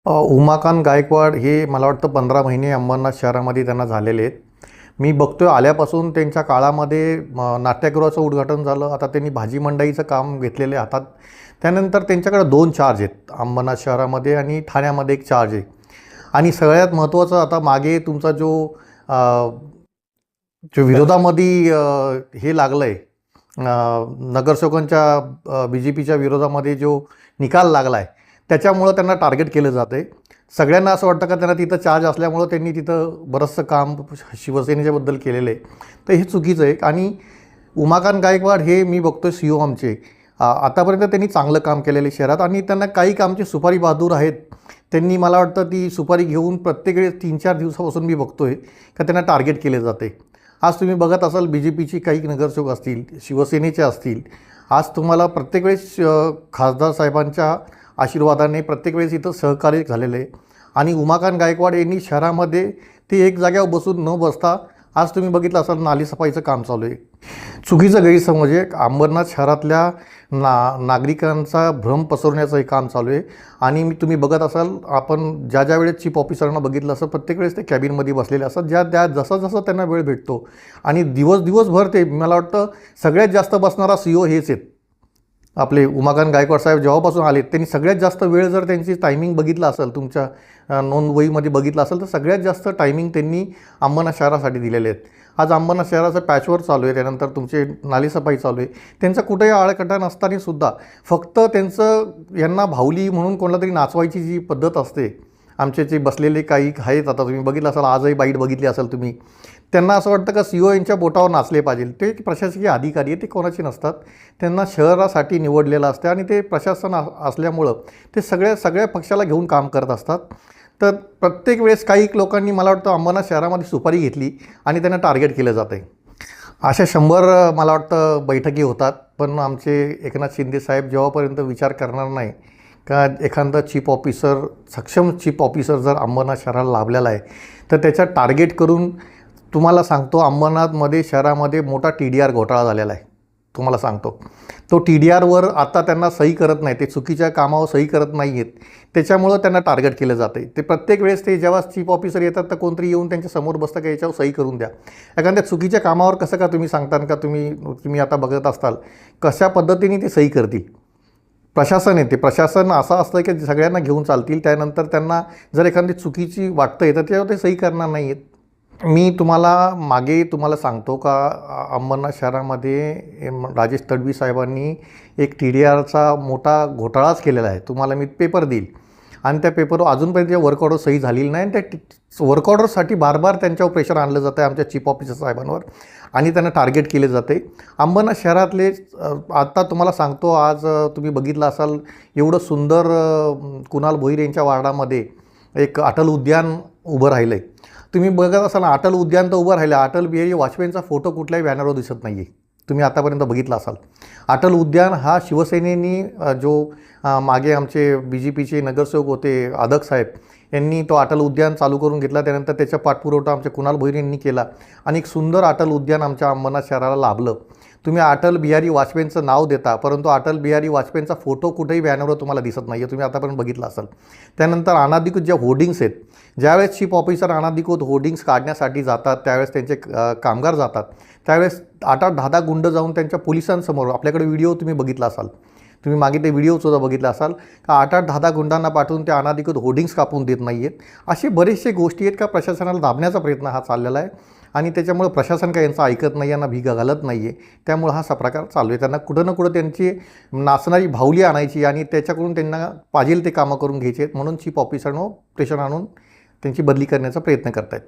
उमाकांत गायकवाड हे मला वाटतं 15 महिने अंबरनाथ शहरामध्ये त्यांना झालेले आहेत. मी बघतोय आल्यापासून त्यांच्या काळामध्ये नाट्यगृहाचं उद्घाटन झालं. आता त्यांनी भाजी मंडईचं काम घेतलेले हातात. त्यानंतर त्यांच्याकडे 2 चार्ज आहेत अंबरनाथ शहरामध्ये आणि ठाण्यामध्ये 1 चार्ज आहे. आणि सगळ्यात महत्त्वाचं आता मागे तुमचा जो विरोधामध्ये हे लागलं आहे, नगरसेवकांच्या BJPच्या विरोधामध्ये जो निकाल लागला आहे त्याच्यामुळं त्यांना टार्गेट केलं जातं आहे. सगळ्यांना असं वाटतं का त्यांना तिथं चार्ज असल्यामुळं त्यांनी तिथं बरंचसं काम शिवसेनेच्याबद्दल केलेलं आहे. तर हे चुकीचं आहे. आणि उमाकांत गायकवाड हे मी बघतो CEO आमचे आतापर्यंत त्यांनी चांगलं काम केलेलं आहे शहरात. आणि त्यांना काही कामचे सुपारी बहादूर आहेत. त्यांनी मला वाटतं ती सुपारी घेऊन प्रत्येक वेळेस 3-4 दिवसापासून मी बघतो आहे का त्यांना टार्गेट केले जाते. आज तुम्ही बघत असाल BJPची काही नगरसेवक असतील, शिवसेनेचे असतील, आज तुम्हाला प्रत्येक वेळेस खासदार साहेबांच्या आशीर्वादाने प्रत्येक वेळेस इथं सहकार्य झालेलं आहे. आणि उमाकांत गायकवाड यांनी शहरामध्ये ते एक जाग्यावर बसून न बसता आज तुम्ही बघितलं असाल नालीसफाईचं काम चालू आहे. चुकीचं गैरसमज आहे. अंबरनाथ शहरातल्या नागरिकांचा भ्रम पसरवण्याचं हे काम चालू आहे. आणि तुम्ही बघत असाल, आपण ज्या वेळेस चीफ ऑफिसरांना बघितलं असं प्रत्येक वेळेस ते कॅबिनमध्ये बसलेले असतात. त्या जसं त्यांना वेळ भेटतो आणि दिवसभर ते मला वाटतं सगळ्यात जास्त बसणारा CEO हेच आहेत. आपले उमाकांत गायकवाड साहेब जेव्हापासून आले त्यांनी सगळ्यात जास्त वेळ जर त्यांची टायमिंग बघितलं असेल, तुमच्या नोंदवहीमध्ये बघितलं असेल, तर सगळ्यात जास्त टायमिंग त्यांनी अंबरनाथ शहरासाठी दिलेले आहेत. आज अंबरनाथ शहराचं पॅचवर्क चालू आहे, त्यानंतर तुमचे नालीसफाई चालू आहे. त्यांचा कुठेही आळकटा नसतानासुद्धा फक्त त्यांचं यांना भावली म्हणून कोणाला तरी नाचवायची जी पद्धत असते. आमचे जे बसलेले काही आहेत, आता तुम्ही बघितलं असाल, आजही बाईट बघितली असेल तुम्ही, त्यांना असं वाटतं का CEO यांच्या बोटावर नाचले पाहिजे. ते प्रशासकीय अधिकारी आहे, ते कोणाचे नसतात. त्यांना शहरासाठी निवडलेलं असते आणि ते प्रशासन असल्यामुळं ते सगळ्या पक्षाला घेऊन काम करत असतात. तर प्रत्येक वेळेस काही लोकांनी मला वाटतं अंबरनाथ शहरामध्ये सुपारी घेतली आणि त्यांना टार्गेट केलं जातं आहे. अशा 100 मला वाटतं बैठकी होतात, पण आमचे एकनाथ शिंदे साहेब जेव्हापर्यंत विचार करणार नाही का एखादा सक्षम चीफ ऑफिसर जर अंबरनाथ शहराला लाभलेला आहे तर त्याच्या टार्गेट करून, तुम्हाला सांगतो अंबरनाथमध्ये शहरामध्ये मोठा TDR घोटाळा झालेला आहे. तुम्हाला सांगतो तो TDRवर आता त्यांना सही करत नाही, ते चुकीच्या कामावर सही करत नाही आहेत. त्याच्यामुळं त्यांना टार्गेट केलं जातं आहे. ते प्रत्येक वेळेस ते जेव्हा चीफ ऑफिसर येतात तर कोणतरी येऊन त्यांच्या समोर बसतं का याच्यावर सही करून द्या. एखाद्या चुकीच्या कामावर कसं का तुम्ही सांगता का तुम्ही आता बघत असताल कशा पद्धतीने ते सही करतील. प्रशासन आहे, ते प्रशासन असं असतं की सगळ्यांना घेऊन चालतील. त्यानंतर त्यांना जर एखादी चुकीची वाटतं आहे तर त्याच्यावर ते सही करणार नाही आहेत. मी तुम्हाला सांगतो का अंबरनाथ शहरामध्ये राजेश तडवी साहेबांनी एक TDRचा मोठा घोटाळाच केलेला आहे. तुम्हाला मी पेपर देईल आणि त्या पेपरवर अजूनपर्यंत वर्क ऑर्डर सही झालेली नाही. आणि त्या वर्क ऑर्डरसाठी बार त्यांच्यावर प्रेशर आणलं जातं आहे आमच्या चीफ ऑफिसर साहेबांवर आणि त्यांना टार्गेट केले जाते. अंबरनाथ शहरातले आता तुम्हाला सांगतो, आज तुम्ही बघितलं असाल एवढं सुंदर कुणाल भोईर यांच्या वार्डामध्ये एक अटल उद्यान उभं राहिलं आहे. तुम्ही बघत असाल अटल उद्यान तर उभं राहिलं, अटल बिहारी वाजपेयींचा फोटो कुठल्याही बॅनरवर दिसत नाही आहे. तुम्ही आतापर्यंत बघितलं असाल. अटल उद्यान हा शिवसेनेनी जो मागे आमचे BJPचे नगरसेवक होते अधक साहेब यांनी तो अटल उद्यान चालू करून घेतला. त्यानंतर त्याचा पाठपुरवठा आमचे कुणाल भोईर यांनी केला आणि एक सुंदर अटल उद्यान आमच्या अंबरनाथ शहराला लाभलं. तुम्ही अटल बिहारी वाजपेयींचं नाव देता, परंतु अटल बिहारी वाजपेयींचा फोटो कुठेही बॅनरवर तुम्हाला दिसत नाही आहे. तुम्ही आतापर्यंत बघितलं असाल. त्यानंतर अनाधिकृत ज्या होर्डिंग्स आहेत, ज्यावेळेस चीफ ऑफिसर अनाधिकृत होर्डिंग्स काढण्यासाठी जातात, त्यावेळेस त्यांचे कामगार जातात, त्यावेळेस 8-10 गुंड जाऊन त्यांच्या पोलिसांसमोर, आपल्याकडे व्हिडिओ तुम्ही बघितला असाल, तुम्ही मागे ते व्हिडिओसुद्धा बघितला असाल का 8-10 गुंडांना पाठवून त्या अनाधिकृत होर्डिंग्स कापून देत नाही आहेत. असे बरेचसे गोष्टी आहेत का प्रशासनाला दाबण्याचा प्रयत्न हा चाललेला आहे. आणि त्याच्यामुळे प्रशासन काय यांचं ऐकत नाही, यांना भीगा घालत नाही आहे. त्यामुळे हा असा प्रकार चालू आहे. त्यांना कुठं ना कुठं त्यांची नाचणारी भावली आणायची आणि त्याच्याकडून त्यांना पाहिजे ते कामं करून घ्यायचे आहेत. म्हणून चीफ ऑफिसरनं प्रेशर आणून त्यांची बदली करण्याचा प्रयत्न करत आहेत.